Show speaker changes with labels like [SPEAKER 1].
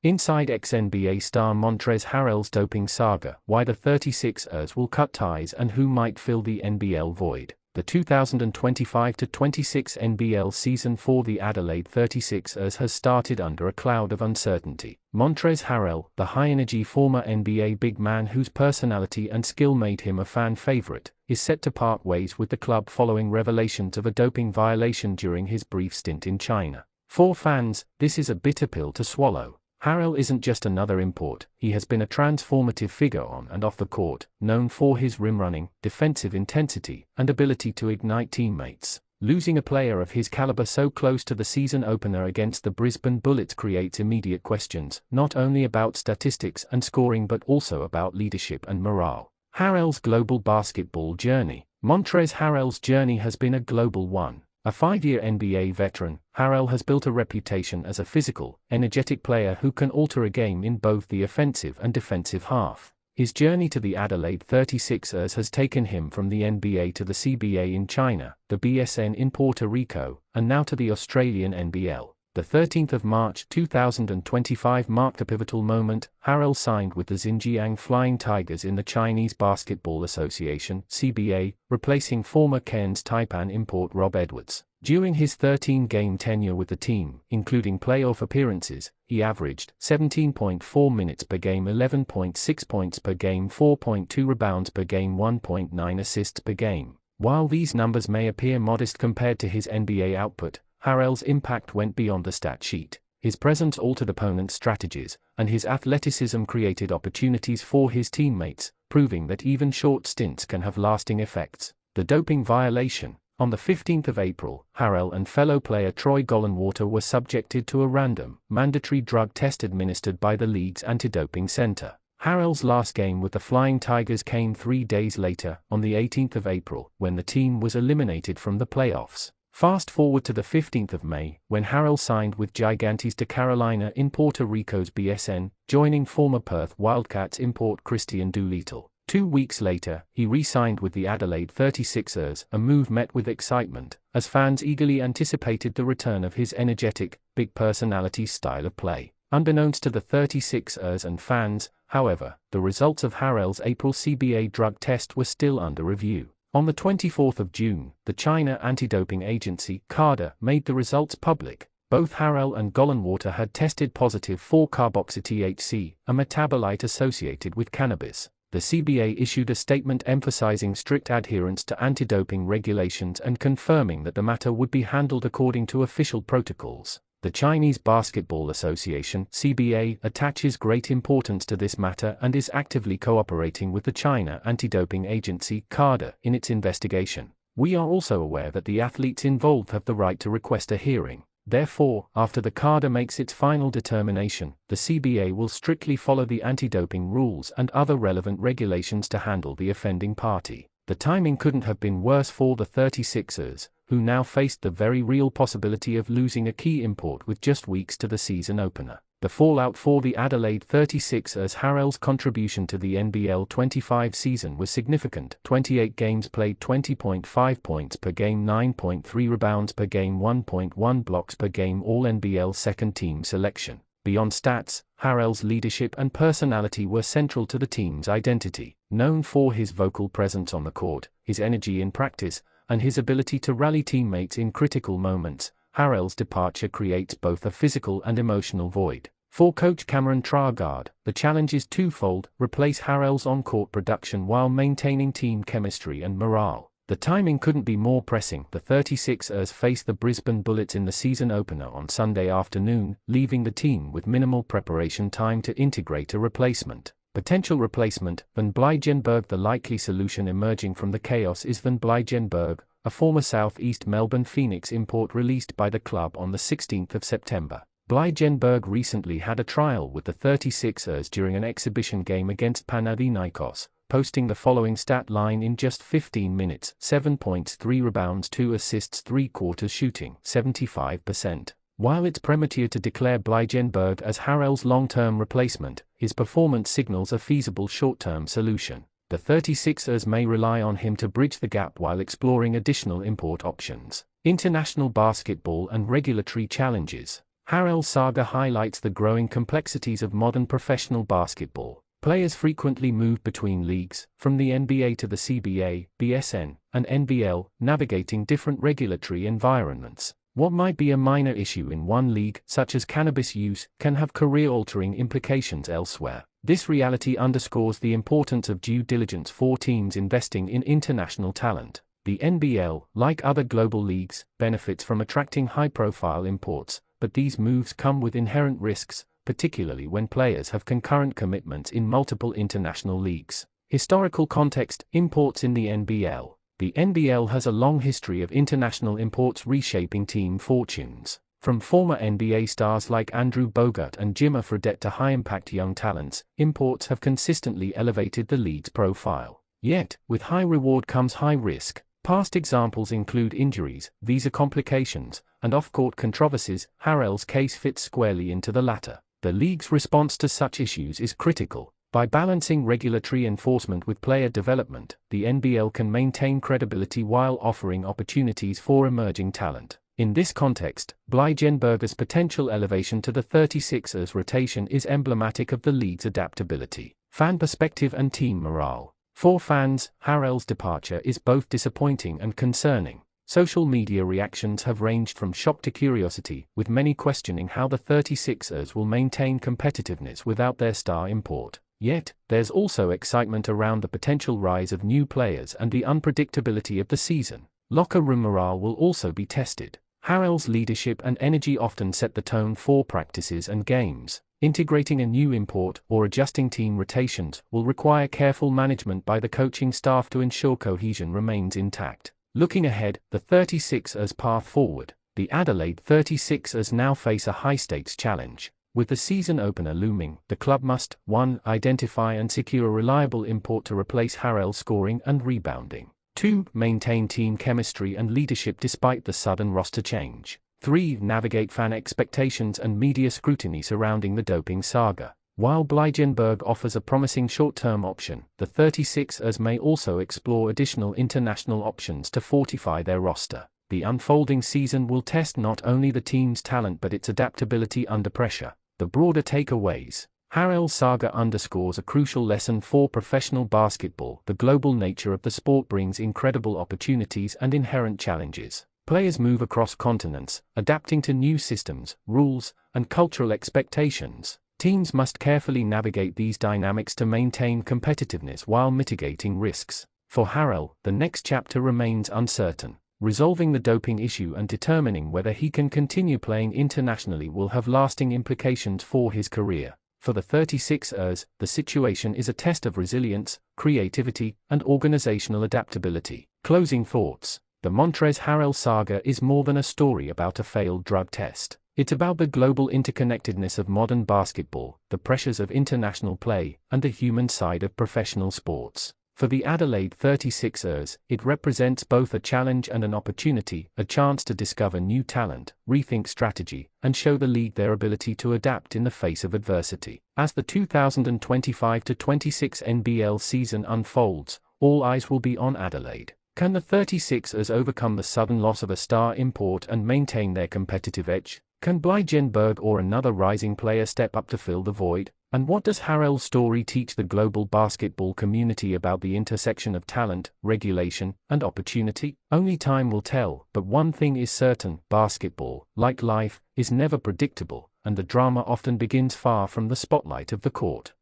[SPEAKER 1] Inside ex-NBA star Montrezl Harrell's doping saga, why the 36ers will cut ties and who might fill the NBL void. The 2025-26 NBL season for the Adelaide 36ers has started under a cloud of uncertainty. Montrezl Harrell, the high-energy former NBA big man whose personality and skill made him a fan favorite, is set to part ways with the club following revelations of a doping violation during his brief stint in China. For fans, this is a bitter pill to swallow. Harrell isn't just another import, he has been a transformative figure on and off the court, known for his rim running, defensive intensity, and ability to ignite teammates. Losing a player of his caliber so close to the season opener against the Brisbane Bullets creates immediate questions, not only about statistics and scoring but also about leadership and morale. Harrell's global basketball journey. Montrezl Harrell's journey has been a global one. A 5-year NBA veteran, Harrell has built a reputation as a physical, energetic player who can alter a game in both the offensive and defensive half. His journey to the Adelaide 36ers has taken him from the NBA to the CBA in China, the BSN in Puerto Rico, and now to the Australian NBL. The 13th of March 2025 marked a pivotal moment. Harrell signed with the Xinjiang Flying Tigers in the Chinese Basketball Association (CBA), replacing former Cairns Taipan import Rob Edwards. During his 13-game tenure with the team, including playoff appearances, he averaged 17.4 minutes per game, 11.6 points per game, 4.2 rebounds per game, 1.9 assists per game. While these numbers may appear modest compared to his NBA output, Harrell's impact went beyond the stat sheet. His presence altered opponents' strategies, and his athleticism created opportunities for his teammates, proving that even short stints can have lasting effects. The doping violation. On the 15th of April, Harrell and fellow player Troy Gollenwater were subjected to a random, mandatory drug test administered by the league's anti-doping center. Harrell's last game with the Flying Tigers came 3 days later, on the 18th of April, when the team was eliminated from the playoffs. Fast forward to the 15th of May, when Harrell signed with Gigantes de Carolina in Puerto Rico's BSN, joining former Perth Wildcats import Christian Doolittle. 2 weeks later, he re-signed with the Adelaide 36ers, a move met with excitement, as fans eagerly anticipated the return of his energetic, big personality style of play. Unbeknownst to the 36ers and fans, however, the results of Harrell's April CBA drug test were still under review. On the 24th of June, the China Anti-Doping Agency (CADA) made the results public. Both Harrell and Gollenwater had tested positive for carboxy-THC, a metabolite associated with cannabis. The CBA issued a statement emphasizing strict adherence to anti-doping regulations and confirming that the matter would be handled according to official protocols. The Chinese Basketball Association (CBA) attaches great importance to this matter and is actively cooperating with the China Anti-Doping Agency (CADA) in its investigation. We are also aware that the athletes involved have the right to request a hearing. Therefore, after the CADA makes its final determination, the CBA will strictly follow the anti-doping rules and other relevant regulations to handle the offending party. The timing couldn't have been worse for the 36ers, who now faced the very real possibility of losing a key import with just weeks to the season opener. The fallout for the Adelaide 36ers. Harrell's contribution to the NBL 25 season was significant. 28 games played, 20.5 points per game, 9.3 rebounds per game, 1.1 blocks per game, all NBL second-team selection. Beyond stats, Harrell's leadership and personality were central to the team's identity. Known for his vocal presence on the court, his energy in practice, and his ability to rally teammates in critical moments, Harrell's departure creates both a physical and emotional void. For coach Cameron Trargard, the challenge is twofold: replace Harrell's on-court production while maintaining team chemistry and morale. The timing couldn't be more pressing. The 36ers face the Brisbane Bullets in the season opener on Sunday afternoon, leaving the team with minimal preparation time to integrate a replacement. Potential replacement: Van Blijgenberg. The likely solution emerging from the chaos is Van Blijgenberg, a former Southeast Melbourne Phoenix import released by the club on the 16th of September. Blijgenberg recently had a trial with the 36ers during an exhibition game against Panathinaikos, posting the following stat line in just 15 minutes: 7 points, 3 rebounds, 2 assists, 3/4 shooting, 75%. While it's premature to declare Blijgenberg as Harrell's long-term replacement, his performance signals a feasible short-term solution. The 36ers may rely on him to bridge the gap while exploring additional import options. International basketball and regulatory challenges. Harrell Saga highlights the growing complexities of modern professional basketball. Players frequently move between leagues, from the NBA to the CBA, BSN, and NBL, navigating different regulatory environments. What might be a minor issue in one league, such as cannabis use, can have career-altering implications elsewhere. This reality underscores the importance of due diligence for teams investing in international talent. The NBL, like other global leagues, benefits from attracting high-profile imports, but these moves come with inherent risks, particularly when players have concurrent commitments in multiple international leagues. Historical context: imports in the NBL. The NBL has a long history of international imports reshaping team fortunes. From former NBA stars like Andrew Bogut and Jimmer Fredette to high-impact young talents, imports have consistently elevated the league's profile. Yet, with high reward comes high risk. Past examples include injuries, visa complications, and off-court controversies. Harrell's case fits squarely into the latter. The league's response to such issues is critical. By balancing regulatory enforcement with player development, the NBL can maintain credibility while offering opportunities for emerging talent. In this context, Blaijenberger's potential elevation to the 36ers rotation is emblematic of the league's adaptability. Fan perspective and team morale. For fans, Harrell's departure is both disappointing and concerning. Social media reactions have ranged from shock to curiosity, with many questioning how the 36ers will maintain competitiveness without their star import. Yet, there's also excitement around the potential rise of new players and the unpredictability of the season. Locker room morale will also be tested. Harrell's leadership and energy often set the tone for practices and games. Integrating a new import or adjusting team rotations will require careful management by the coaching staff to ensure cohesion remains intact. Looking ahead, the 36ers' path forward. The Adelaide 36ers now face a high-stakes challenge. With the season opener looming, the club must 1. Identify and secure a reliable import to replace Harrell's scoring and rebounding. 2. Maintain team chemistry and leadership despite the sudden roster change. 3. Navigate fan expectations and media scrutiny surrounding the doping saga. While Blaijenberg offers a promising short-term option, the 36ers may also explore additional international options to fortify their roster. The unfolding season will test not only the team's talent but its adaptability under pressure. The broader takeaways. Harrell Saga underscores a crucial lesson for professional basketball. The global nature of the sport brings incredible opportunities and inherent challenges. Players move across continents, adapting to new systems, rules, and cultural expectations. Teams must carefully navigate these dynamics to maintain competitiveness while mitigating risks. For Harrell, the next chapter remains uncertain. Resolving the doping issue and determining whether he can continue playing internationally will have lasting implications for his career. For the 36ers, the situation is a test of resilience, creativity, and organizational adaptability. Closing thoughts. The Montrezl Harrell saga is more than a story about a failed drug test. It's about the global interconnectedness of modern basketball, the pressures of international play, and the human side of professional sports. For the Adelaide 36ers, it represents both a challenge and an opportunity, a chance to discover new talent, rethink strategy, and show the league their ability to adapt in the face of adversity. As the 2025-26 NBL season unfolds, all eyes will be on Adelaide. Can the 36ers overcome the sudden loss of a star import and maintain their competitive edge? Can Blaijenberg or another rising player step up to fill the void? And what does Harrell's story teach the global basketball community about the intersection of talent, regulation, and opportunity? Only time will tell, but one thing is certain: basketball, like life, is never predictable, and the drama often begins far from the spotlight of the court.